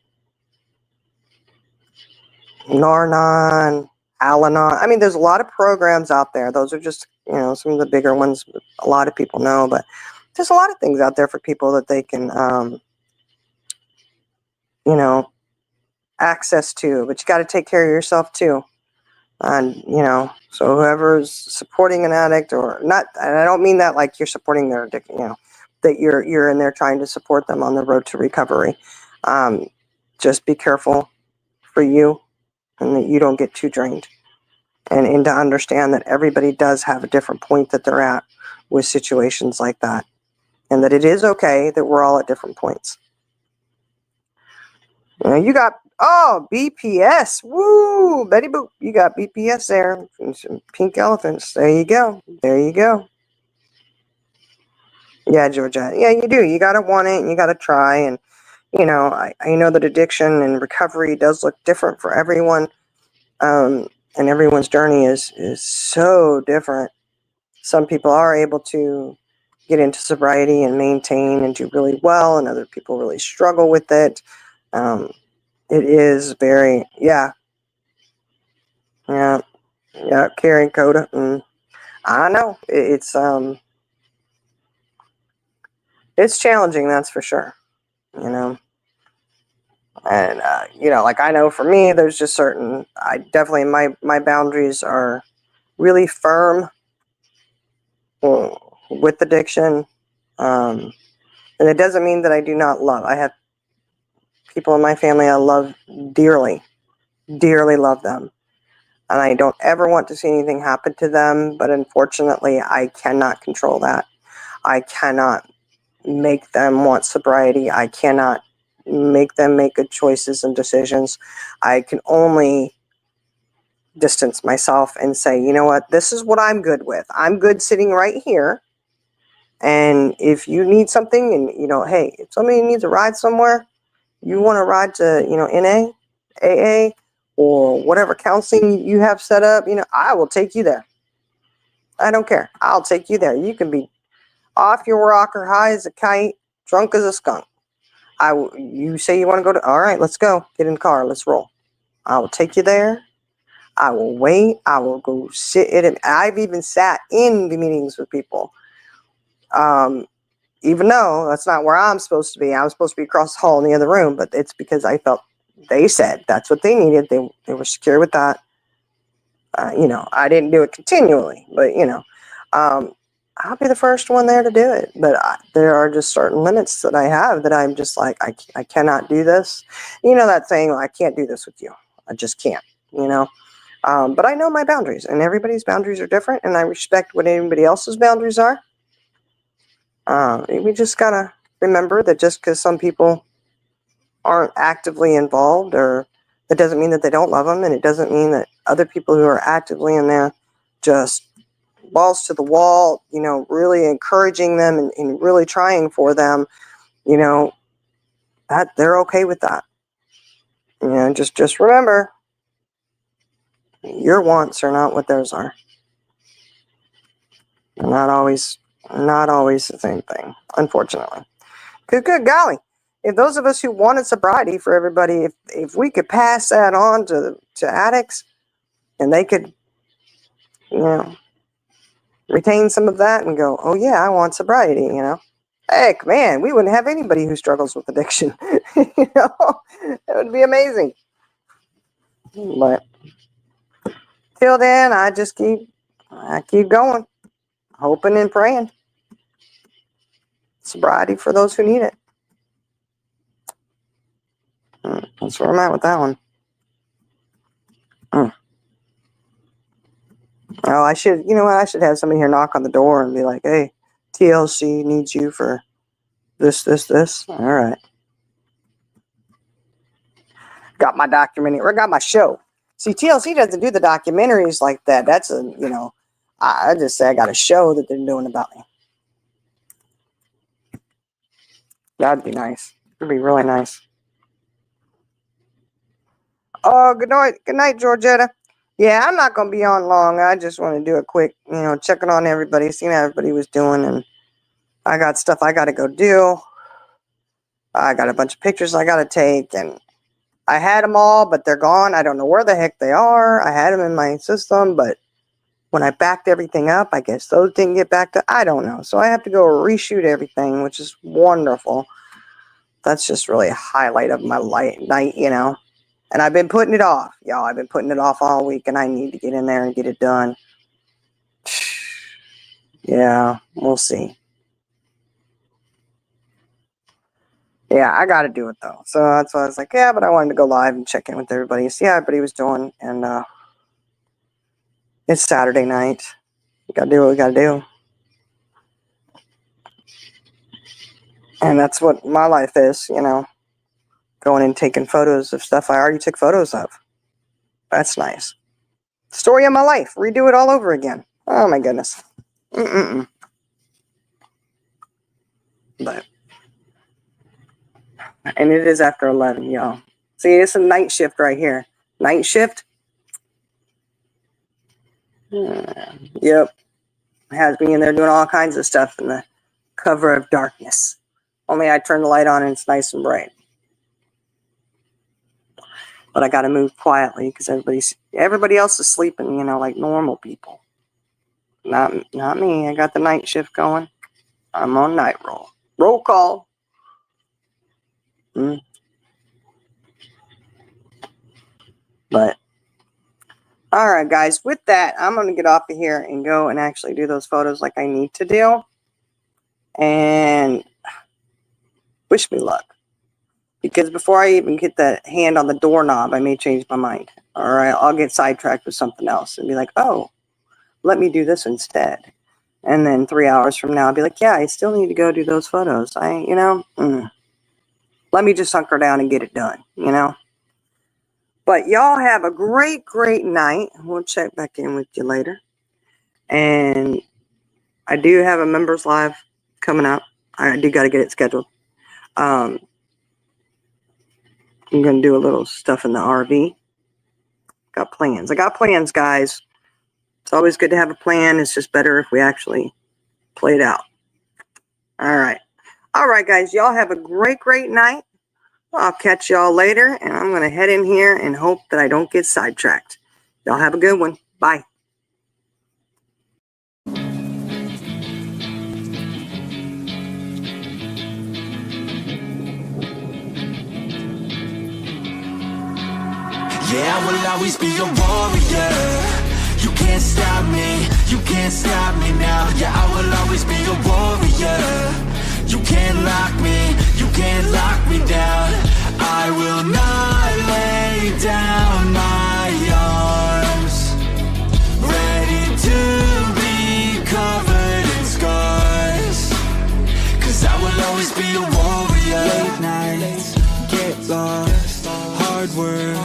Al-Anon. I mean, there's a lot of programs out there. Those are just, some of the bigger ones a lot of people know, but there's a lot of things out there for people that they can, access to, but you got to take care of yourself too. And, so whoever's supporting an addict or not, and I don't mean that like you're supporting their addiction, that you're in there trying to support them on the road to recovery. Just be careful for you and that you don't get too drained. And to understand that everybody does have a different point that they're at with situations like that. And that it is okay that we're all at different points. You got, BPS. Woo! Betty Boop. You got BPS there. Some pink elephants. There you go. There you go. Yeah, Georgia. Yeah, you do. You got to want it and you got to try. And, I know that addiction and recovery does look different for everyone. And everyone's journey is so different. Some people are able to get into sobriety and maintain and do really well, and other people really struggle with it. It is very, yeah, Carrie Coda. I know it's challenging, that's for sure. And like I know for me, there's just certain. I definitely my boundaries are really firm with addiction, and it doesn't mean that I do not love. I have people in my family I love dearly, dearly love them. And I don't ever want to see anything happen to them, but unfortunately, I cannot control that. I cannot make them want sobriety. I cannot make them make good choices and decisions. I can only distance myself and say, you know what, this is what I'm good with. I'm good sitting right here. And if you need something and, hey, if somebody needs a ride somewhere, you want to ride to, NA, AA, or whatever counseling you have set up, I will take you there. I don't care. I'll take you there. You can be off your rocker, high as a kite, drunk as a skunk. You say you want to go to, all right, let's go. Get in the car. Let's roll. I will take you there. I will wait. I will go sit in it. I've even sat in the meetings with people. Even though that's not where I'm supposed to be. I'm supposed to be across the hall in the other room, but it's because I felt they said that's what they needed. They were secure with that. I didn't do it continually, but, I'll be the first one there to do it. But there are just certain limits that I have that I'm just like, I cannot do this. That saying, I can't do this with you. I just can't, But I know my boundaries, and everybody's boundaries are different, and I respect what anybody else's boundaries are. We just got to remember that just because some people aren't actively involved, or that doesn't mean that they don't love them, and it doesn't mean that other people who are actively in there just balls to the wall, really encouraging them and really trying for them, that they're okay with that. Just remember, your wants are not what theirs are. They're not always the same thing, unfortunately. Good golly. If those of us who wanted sobriety for everybody, if we could pass that on to addicts, and they could, retain some of that and go, oh yeah, I want sobriety, Heck, man, we wouldn't have anybody who struggles with addiction. It would be amazing. But till then, I keep going, hoping and praying. Sobriety for those who need it. That's where I'm at with that one. Oh, I should have somebody here knock on the door and be like, hey, TLC needs you for this. All right. Got my documentary, or got my show. See, TLC doesn't do the documentaries like that. That's a, I just say I got a show that they're doing about me. That'd be nice. It'd be really nice. Oh, good night, Georgetta. Yeah, I'm not going to be on long. I just want to do a quick, checking on everybody, seeing how everybody was doing. And I got stuff I got to go do. I got a bunch of pictures I got to take. And I had them all, but they're gone. I don't know where the heck they are. I had them in my system, but when I backed everything up, I guess those didn't get backed up. I don't know. So I have to go reshoot everything, which is wonderful. That's just really a highlight of my night, And I've been putting it off, y'all. I've been putting it off all week, and I need to get in there and get it done. Yeah, we'll see. Yeah, I got to do it, though. So that's why I was like, yeah, but I wanted to go live and check in with everybody, see how everybody was doing. And it's Saturday night. We got to do what we got to do. And that's what my life is, going and taking photos of stuff I already took photos of. That's nice. Story of my life. Redo it all over again. Oh, my goodness. But, and it is after 11, y'all. See, it's a night shift right here. Night shift. Yep. It has me in there doing all kinds of stuff in the cover of darkness. Only I turn the light on and it's nice and bright. But I got to move quietly because everybody else is sleeping, like normal people. Not me. I got the night shift going. I'm on night roll. Roll call. But, all right, guys. With that, I'm going to get off of here and go and actually do those photos like I need to do. And wish me luck. Because before I even get that hand on the doorknob, I may change my mind. All right, I'll get sidetracked with something else and be like, oh, let me do this instead. And then 3 hours from now, I'll be like, yeah, I still need to go do those photos. Let me just hunker down and get it done, But y'all have a great, great night. We'll check back in with you later. And I do have a members live coming up. I do got to get it scheduled. I'm going to do a little stuff in the RV. Got plans. I got plans, guys. It's always good to have a plan. It's just better if we actually play it out. All right. All right, guys. Y'all have a great, great night. I'll catch y'all later. And I'm going to head in here and hope that I don't get sidetracked. Y'all have a good one. Bye. Yeah, I will always be a warrior. You can't stop me, you can't stop me now. Yeah, I will always be a warrior. You can't lock me, you can't lock me down. I will not lay down my arms. Ready to be covered in scars. Cause I will always be a warrior. Late nights, get lost, hard work,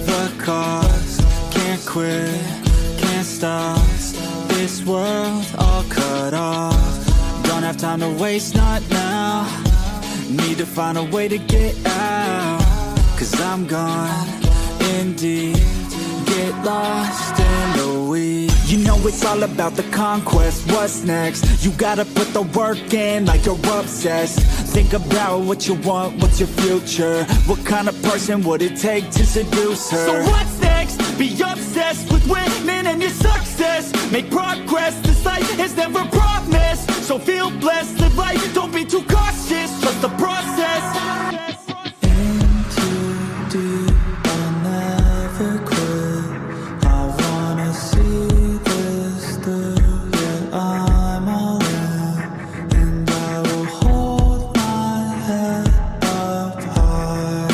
the cost. Can't quit, can't stop. This world all cut off. Don't have time to waste, not now. Need to find a way to get out. Cause I'm gone in deep. Get lost in the weeds. You know it's all about the conquest. What's next? You gotta put the work in like you're obsessed. Think about what you want, what's your future? What kind of person would it take to seduce her? So what's next? Be obsessed with winning and your success. Make progress, this life is never promised. So feel blessed, live life, don't be too cautious. Trust the process. In too deep, I'll never quit. I wanna see this through. Yeah, I'm all in, and I will hold my head up high.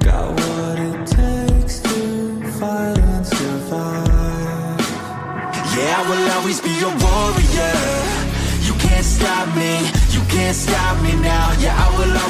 Got what it takes to fight and survive. Yeah, I will always be a warrior. You can't stop me, you can't stop me now. Yeah, I will always